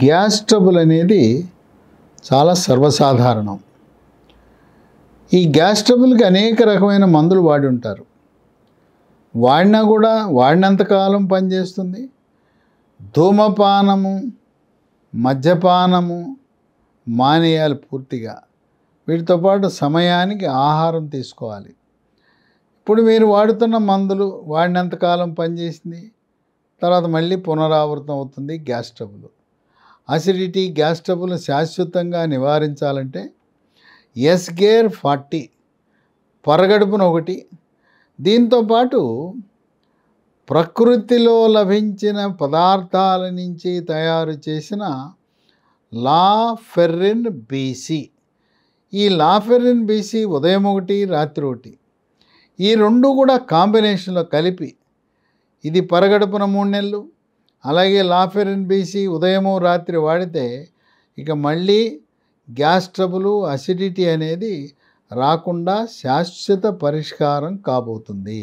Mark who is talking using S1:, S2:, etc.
S1: Gas trouble అనేది చాలా సర్వసాధారణం. ఈ గ్యాస్ ట్రబుల్కి అనేక రకమైన మందులు వాడి ఉంటారు. వాడినా కూడా వాడినంతకాలం పనిచేస్తుంది. ధూమపానము, మద్యపానము మానేయాలి పూర్తిగా. వీటితో పాటు సమయానికి ఆహారం తీసుకోవాలి. ఇప్పుడు మీరు వాడుతున్న మందులు వాడినంతకాలం పనిచేసింది, తర్వాత మళ్ళీ పునరావృతం అవుతుంది gas trouble. Acidity, gas trouble శాశ్వతంగా నివారించాలంటే ఎస్గేర్ 40 పరగడుపున 1, దీంతోపాటు ప్రకృతిలో లభించిన పదార్థాల నుంచి తయారు చేసిన లాఫెర్రిన్ బీసీ. ఈ లాఫెర్రిన్ బీసీ ఉదయం 1, రాత్రి 1, ఈ రెండు కూడా కాంబినేషన్లో కలిపి, ఇది పరగడుపున 3 నెలలు, అలాగే లాఫెర్రిన్ బీసీ ఉదయము రాత్రి వాడితే ఇక మళ్ళీ గ్యాస్ ట్రబుల్, అసిడిటీ అనేది రాకుండా శాశ్వత పరిష్కారం కాబోతుంది.